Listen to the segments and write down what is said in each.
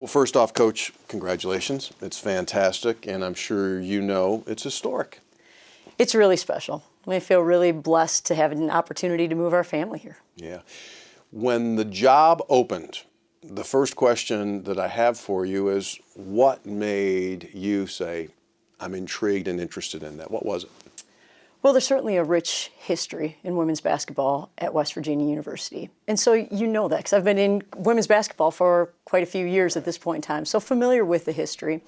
Well, first off, Coach, congratulations. It's fantastic, and I'm sure you know it's historic. It's really special. We feel really blessed to have an opportunity to move our family here. Yeah. When the job opened, the first question that I have for you is, what made you say, I'm intrigued and interested in that? What was it? Well, there's certainly a rich history in women's basketball at West Virginia University. And so you know that because I've been in women's basketball for quite a few years at this point in time, so familiar with the history.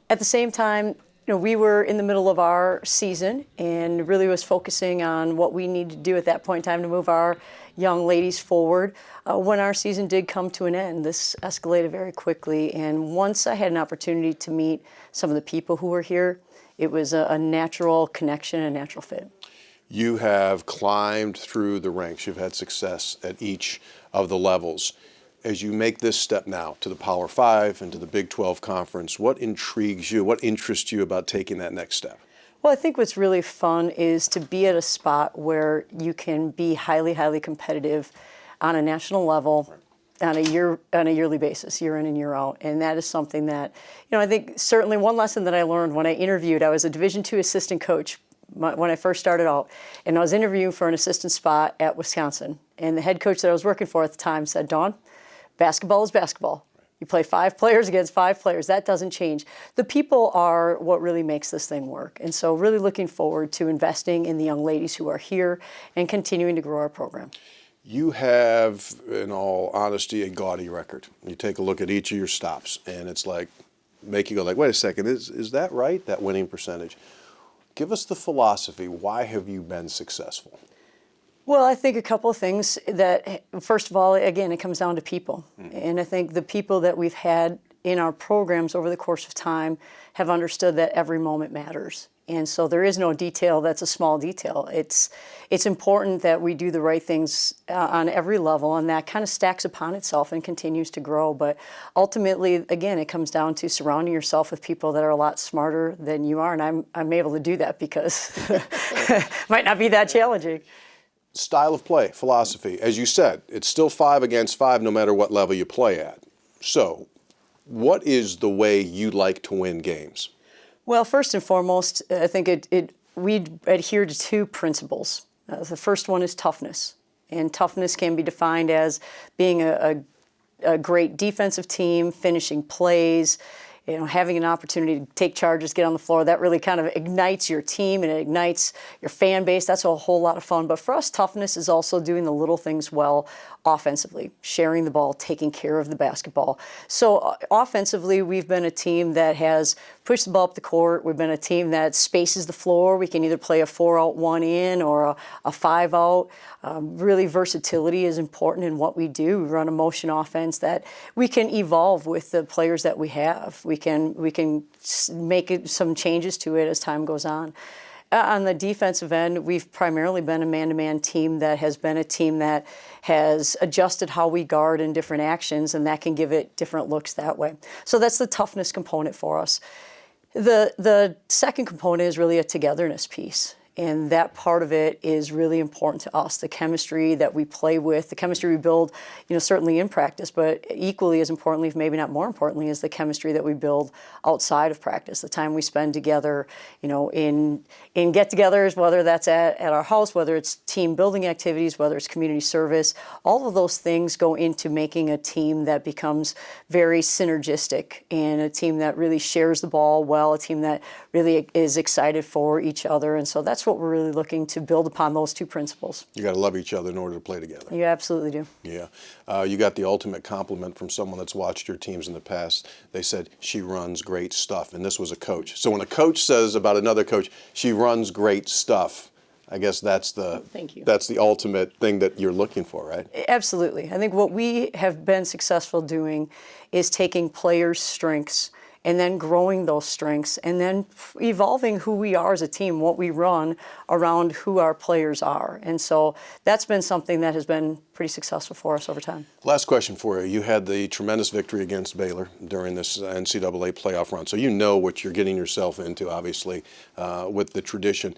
At the same time, we were in the middle of our season and really was focusing on what we needed to do at that point in time to move our young ladies forward. When our season did come to an end, this escalated very quickly. And once I had an opportunity to meet some of the people who were here, it was a natural connection, a natural fit. You have climbed through the ranks. You've had success at each of the levels. As you make this step now to the Power 5 and to the Big 12 Conference, what intrigues you, what interests you about taking that next step? Well, I think what's really fun is to be at a spot where you can be highly, highly competitive on a national level on a yearly basis, year in and year out. And that is something that, I think certainly one lesson that I learned when I interviewed, I was a Division II assistant coach when I first started out, and I was interviewing for an assistant spot at Wisconsin. And the head coach that I was working for at the time said, Dawn, basketball is basketball. You play 5 players against 5 players. That doesn't change. The people are what really makes this thing work. And so really looking forward to investing in the young ladies who are here and continuing to grow our program. You have, in all honesty, a gaudy record. You take a look at each of your stops, and it's like, make you go like, wait a second, is that right, that winning percentage? Give us the philosophy. Why have you been successful? Well, I think a couple of things that, first of all, again, it comes down to people. And I think the people that we've had in our programs over the course of time have understood that every moment matters. And so there is no detail that's a small detail. It's important that we do the right things on every level, and that kind of stacks upon itself and continues to grow. But ultimately, again, it comes down to surrounding yourself with people that are a lot smarter than you are, and I'm able to do that because it might not be that challenging. Style of play, philosophy. As you said, it's still 5 against 5 no matter what level you play at. So what is the way you like to win games? Well, first and foremost, I think we adhere to 2 principles. The first one is toughness. And toughness can be defined as being a great defensive team, finishing plays, having an opportunity to take charges, get on the floor. That really kind of ignites your team and it ignites your fan base. That's a whole lot of fun. But for us, toughness is also doing the little things well offensively, sharing the ball, taking care of the basketball. So offensively, we've been a team that has pushed the ball up the court. We've been a team that spaces the floor. We can either play a 4-out, 1-in, or a 5-out. Really, versatility is important in what we do. We run a motion offense that we can evolve with the players that we have. We can make some changes to it as time goes on. On the defensive end, we've primarily been a man-to-man team that has been a team that has adjusted how we guard in different actions, and that can give it different looks that way. So that's the toughness component for us. The second component is really a togetherness piece. And that part of it is really important to us. The chemistry that we play with, the chemistry we build, certainly in practice, but equally as importantly, if maybe not more importantly, is the chemistry that we build outside of practice. The time we spend together, in get-togethers, whether that's at our house, whether it's team building activities, whether it's community service, all of those things go into making a team that becomes very synergistic and a team that really shares the ball well, a team that really is excited for each other. And so that's what we're really looking to build upon, those 2 principles. You got to love each other in order to play together. You absolutely do. Yeah. You got the ultimate compliment from someone that's watched your teams in the past. They said, she runs great stuff. And this was a coach. So when a coach says about another coach, she runs great stuff, I guess that's Thank you. That's the ultimate thing that you're looking for, right? Absolutely. I think what we have been successful doing is taking players' strengths and then growing those strengths and then evolving who we are as a team, what we run around who our players are. And so that's been something that has been pretty successful for us over time. Last question for you. You had the tremendous victory against Baylor during this NCAA playoff run. So you know what you're getting yourself into, obviously, with the tradition.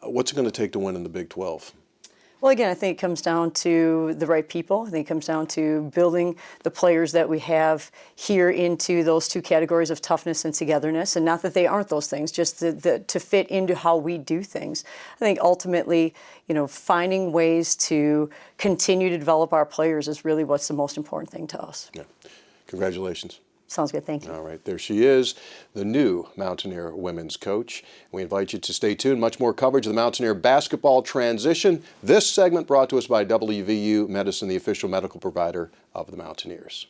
What's it going to take to win in the Big 12? Well, again, I think it comes down to the right people. I think it comes down to building the players that we have here into those two categories of toughness and togetherness. And not that they aren't those things, just to fit into how we do things. I think ultimately, finding ways to continue to develop our players is really what's the most important thing to us. Yeah. Congratulations. Sounds good. Thank you. All right, there she is, the new Mountaineer women's coach. We invite you to stay tuned. Much more coverage of the Mountaineer basketball transition. This segment brought to us by WVU Medicine, the official medical provider of the Mountaineers.